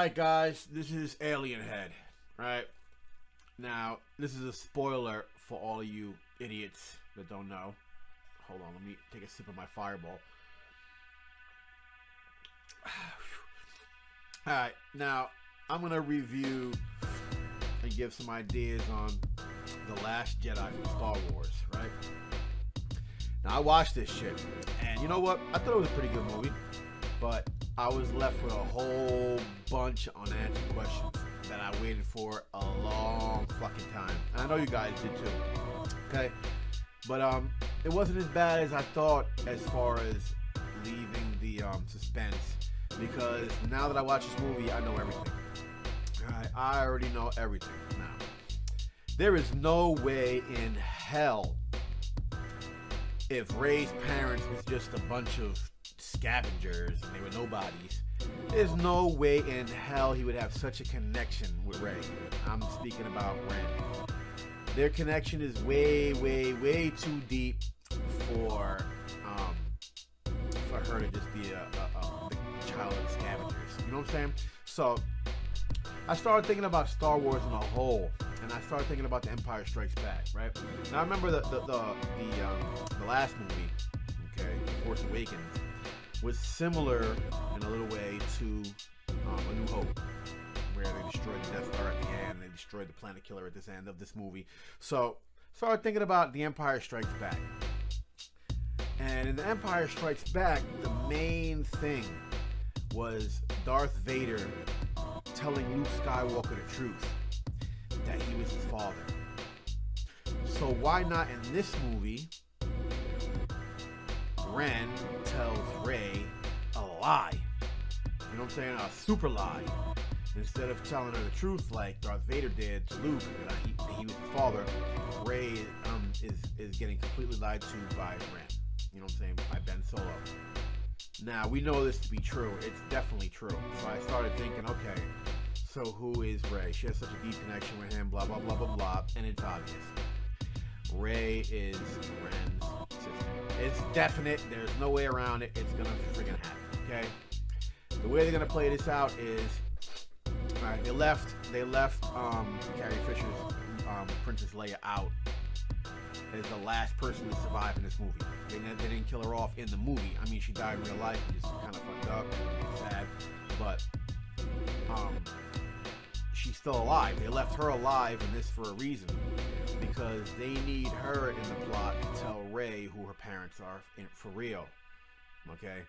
Alright guys, this is Alien Head. Right? Now, this is a spoiler for all of you idiots that don't know. Hold on, let me take a sip of my Fireball. Alright, now I'm going to review and give some ideas on The Last Jedi from Star Wars, right? Now, I watched this shit, and you know what? I thought it was a pretty good movie, but I was left with a whole bunch of unanswered questions that I waited for a long fucking time. And I know you guys did too, okay? But it wasn't as bad as I thought as far as leaving the suspense, because now that I watch this movie, I know everything. Alright, I already know everything now. There is no way in hell, if Rey's parents was just a bunch of scavengers and they were nobodies, there's no way in hell he would have such a connection with Rey. I'm speaking about Ren. Their connection is way, way, way too deep for her to just be a child of scavengers. You know what I'm saying? So I started thinking about Star Wars in a whole, and I started thinking about The Empire Strikes Back, right? Now I remember the last movie, okay, The Force Awakens, was similar in a little way to A New Hope, where they destroyed the Death Star at the end, they destroyed the Planet Killer at this end of this movie. So started thinking about The Empire Strikes Back. And in The Empire Strikes Back, the main thing was Darth Vader telling Luke Skywalker the truth, that he was his father. So why not in this movie, Ren tells Rey a lie. You know what I'm saying? A super lie. Instead of telling her the truth like Darth Vader did to Luke, that he was his father, Rey is getting completely lied to by Ren. You know what I'm saying? By Ben Solo. Now, we know this to be true. It's definitely true. So I started thinking, okay, so who is Rey? She has such a deep connection with him, blah, blah, blah, blah, blah. And it's obvious. Rey is Ren's sister. It's definite. There's no way around it. It's gonna friggin' happen, okay? The way they're gonna play this out is, alright, they left Carrie Fisher's Princess Leia out as the last person to survive in this movie. They didn't kill her off in the movie. I mean, she died in real life, which is kind of fucked up and sad, but she's still alive. They left her alive in this for a reason, because they need her in the plot to tell Rey who her parents are for real. Okay?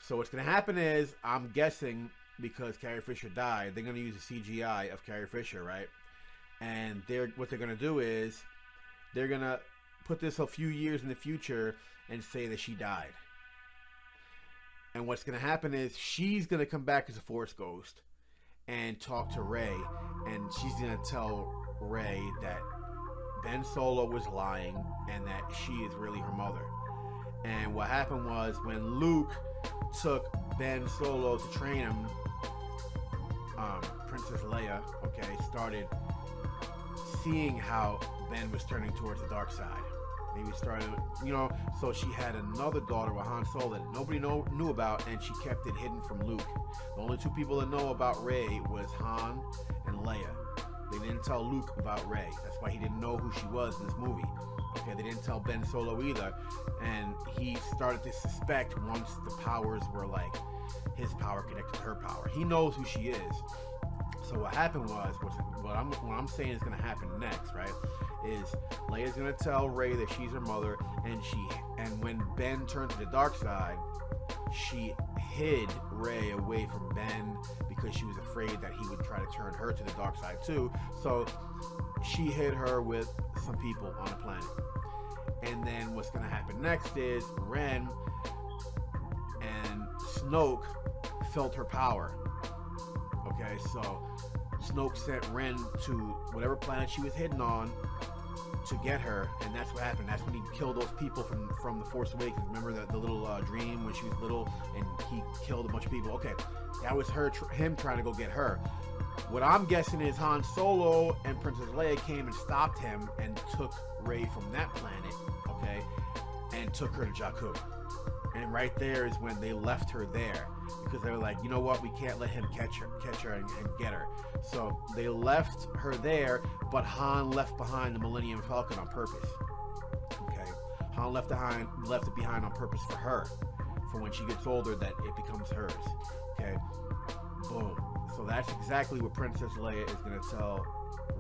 So what's going to happen is, I'm guessing, because Carrie Fisher died, they're going to use a CGI of Carrie Fisher, right? And what they're going to do is, they're going to put this a few years in the future and say that she died. And what's going to happen is, she's going to come back as a Force ghost and talk to Rey, and she's going to tell Rey that Ben Solo was lying and that she is really her mother. And what happened was, when Luke took Ben Solo to train him, Princess Leia, okay, started seeing how Ben was turning towards the dark side. Maybe started, you know, so she had another daughter with Han Solo that nobody knew about, and she kept it hidden from Luke. The only two people that know about Rey was Han and Leia. They didn't tell Luke about Rey. That's why he didn't know who she was in this movie. Okay, they didn't tell Ben Solo either, and he started to suspect once the powers were like his power connected to her power. He knows who she is. So what happened was, what I'm saying is going to happen next, right? Is Leia's going to tell Rey that she's her mother, and when Ben turned to the dark side, she hid Rey away from Ben because she was afraid that he would try to turn her to the dark side too. So she hid her with some people on the planet. And then what's going to happen next is Ren and Snoke felt her power. Okay, so Snoke sent Ren to whatever planet she was hidden on to get her, and that's what happened. That's when he killed those people from The Force Awakens. Remember the little dream when she was little, and he killed a bunch of people? Okay, that was him trying to go get her. What I'm guessing is Han Solo and Princess Leia came and stopped him and took Rey from that planet, okay, and took her to Jakku. And right there is when they left her there. because they were like, you know what, we can't let him catch her and get her. So they left her there, but Han left behind the Millennium Falcon on purpose. Okay, Han left it behind on purpose for her, for when she gets older, that it becomes hers. Okay, boom. So that's exactly what Princess Leia is going to tell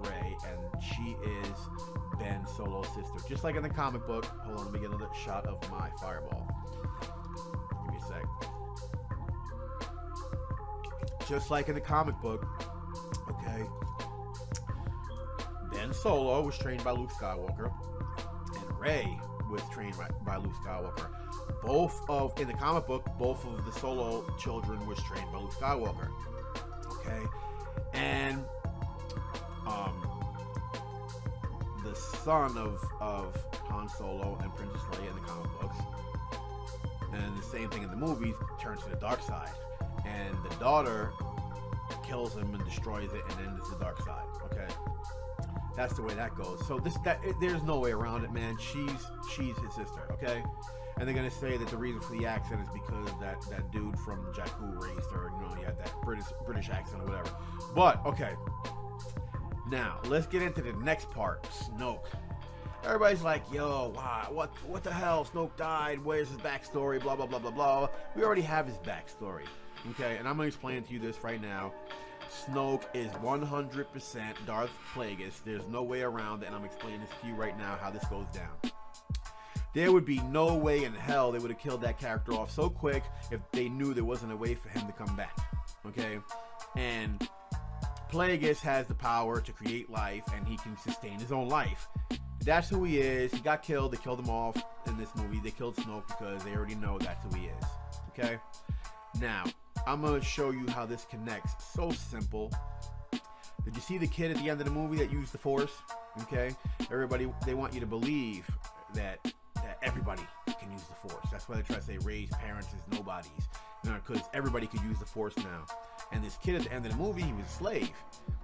Rey, and she is Ben Solo's sister, just like in the comic book. Hold on, let me get another shot of my fireball. Give me a sec. Just like in the comic book, okay, Ben Solo was trained by Luke Skywalker, and Rey was trained by Luke Skywalker. In the comic book, both of the Solo children was trained by Luke Skywalker. Okay, and the son of Han Solo and Princess Leia in the comic books, and the same thing in the movies, turns to the dark side, and the daughter kills him and destroys it, and then it's the dark side. Okay, that's the way that goes. So there's no way around it, man. She's his sister. Okay. And they're gonna say that the reason for the accent is because that dude from Jakku raised her. You know, he had that British accent or whatever. But okay, now let's get into the next part. Snoke. Everybody's like, yo, why? What the hell? Snoke died. Where's his backstory? Blah blah blah blah blah. We already have his backstory. Okay, and I'm gonna explain to you this right now. Snoke is 100% Darth Plagueis. There's no way around it, and I'm explaining this to you right now how this goes down. There would be no way in hell they would have killed that character off so quick if they knew there wasn't a way for him to come back. Okay? And Plagueis has the power to create life, and he can sustain his own life. That's who he is. He got killed. They killed him off in this movie. They killed Snoke because they already know that's who he is. Okay? Now, I'm going to show you how this connects. So simple. Did you see the kid at the end of the movie that used the Force? Okay? Everybody, they want you to believe that everybody can use the Force. That's why they try to say Reys Parents is nobodies. You know, because everybody could use the Force now. And this kid at the end of the movie, he was a slave.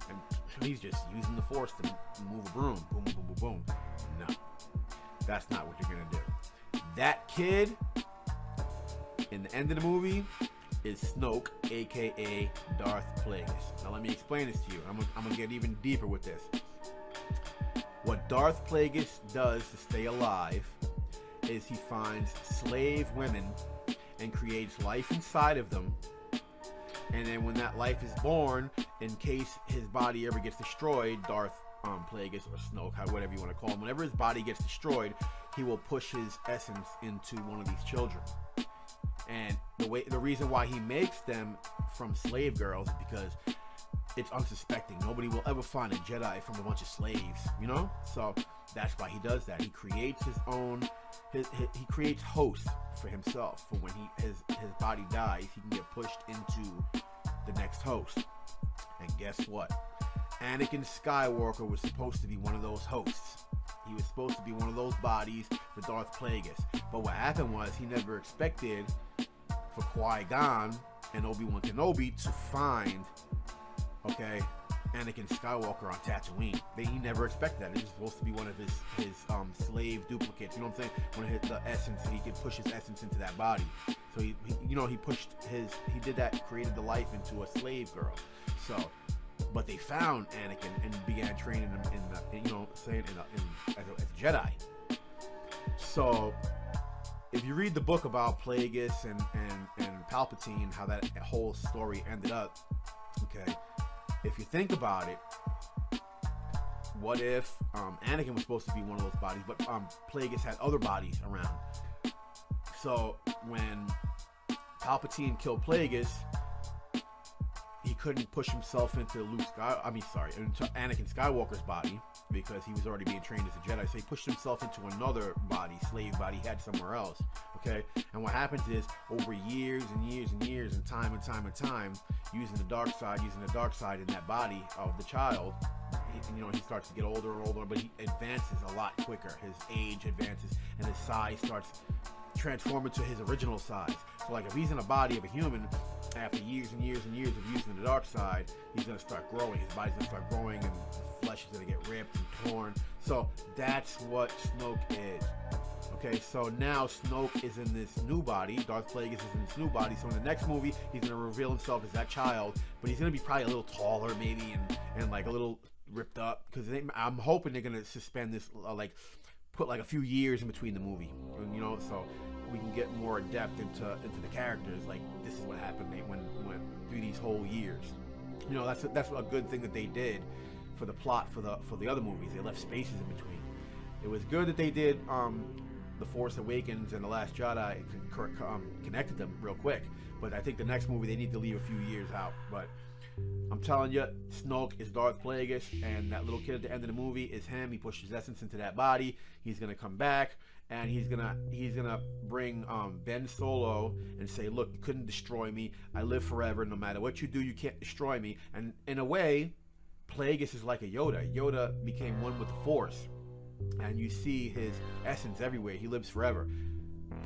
And he's just using the Force to move a broom. Boom, boom, boom, boom. No. That's not what you're going to do. That kid, in the end of the movie, is Snoke, a.k.a. Darth Plagueis. Now let me explain this to you. I'm going to get even deeper with this. What Darth Plagueis does to stay alive is he finds slave women and creates life inside of them, and then when that life is born, in case his body ever gets destroyed, Darth Plagueis or Snoke, whatever you want to call him, whenever his body gets destroyed, he will push his essence into one of these children. And the reason why he makes them from slave girls is because it's unsuspecting. Nobody will ever find a Jedi from a bunch of slaves, you know? So that's why he does that. He creates his own, he creates hosts for himself. For when his body dies, he can get pushed into the next host. And guess what? Anakin Skywalker was supposed to be one of those hosts. He was supposed to be one of those bodies for Darth Plagueis. But what happened was he never expected for Qui-Gon and Obi-Wan Kenobi to find, okay, Anakin Skywalker on Tatooine. He never expected that. He was supposed to be one of his slave duplicates. You know what I'm saying? When it hit the essence, he could push his essence into that body. So he did that, created the life into a slave girl. So, but they found Anakin and began training him as a Jedi. So, if you read the book about Plagueis and Palpatine, how that whole story ended up, okay, if you think about it, what if Anakin was supposed to be one of those bodies, but Plagueis had other bodies around. So when Palpatine killed Plagueis, he couldn't push himself into into Anakin Skywalker's body because he was already being trained as a Jedi. So he pushed himself into another body, slave body he had somewhere else. Okay, and what happens is over years and years and years and time, using the dark side in that body of the child, he starts to get older and older, but he advances a lot quicker. His age advances and his size starts transforming to his original size. So like if he's in a body of a human, after years and years and years of using the dark side, he's going to start growing. His body's going to start growing and the flesh is going to get ripped and torn. So that's what Snoke is. Okay, so now Snoke is in this new body. Darth Plagueis is in this new body. So in the next movie, he's gonna reveal himself as that child, but he's gonna be probably a little taller, maybe, and like a little ripped up. Because I'm hoping they're gonna suspend this, like put like a few years in between the movie, you know, so we can get more depth into the characters. Like this is what happened when through these whole years. You know, that's a good thing that they did for the plot for the other movies. They left spaces in between. It was good that they did. The Force Awakens and The Last Jedi connected them real quick. But I think the next movie they need to leave a few years out. But I'm telling you, Snoke is Darth Plagueis, and that little kid at the end of the movie is him. He pushed his essence into that body. He's gonna come back, and he's gonna bring Ben Solo and say, "Look, you couldn't destroy me. I live forever. No matter what you do, you can't destroy me." And in a way, Plagueis is like a Yoda. Yoda became one with the Force. And you see his essence everywhere. He lives forever.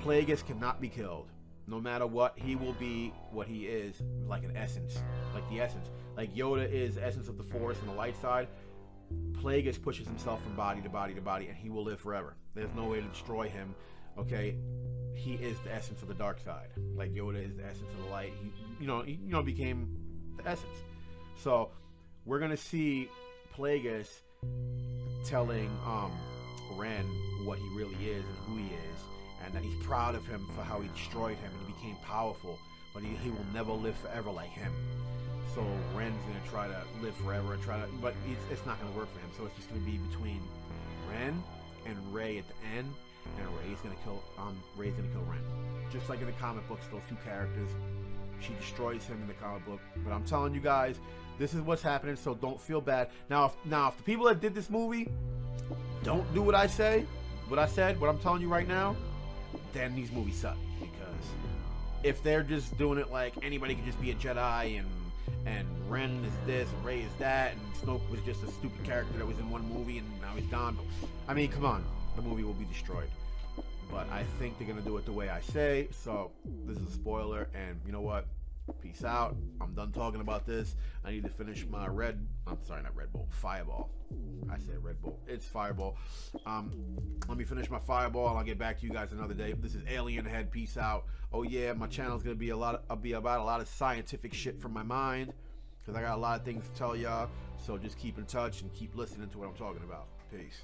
Plagueis cannot be killed. No matter what, he will be what he is, like an essence. Like the essence. Like Yoda is the essence of the Force and the light side. Plagueis pushes himself from body to body to body, and he will live forever. There's no way to destroy him. Okay? He is the essence of the dark side. Like Yoda is the essence of the light. He became the essence. So, we're going to see Plagueis telling Ren what he really is and who he is, and that he's proud of him for how he destroyed him and he became powerful, but he will never live forever like him. So Ren's gonna try to live forever and but it's not gonna work for him. So it's just gonna be between Ren and Rey at the end, and Rey's gonna kill Ren, just like in the comic books. Those two characters, she destroys him in the comic book. But I'm telling you guys, this is what's happening, so don't feel bad. Now, if the people that did this movie don't do what I said, what I'm telling you right now, then these movies suck. Because if they're just doing it like anybody can just be a Jedi and Ren is this and Rey is that and Snoke was just a stupid character that was in one movie and now he's gone. I mean, come on, the movie will be destroyed. But I think they're gonna do it the way I say. So this is a spoiler, and you know what? Peace out. I'm done talking about this. I need to finish my Fireball. I said Red Bull. It's Fireball. Let me finish my Fireball, and I'll get back to you guys another day. This is Alien Head. Peace out. Oh yeah, my channel's gonna be about a lot of scientific shit from my mind, because I got a lot of things to tell y'all. So just keep in touch and keep listening to what I'm talking about. Peace.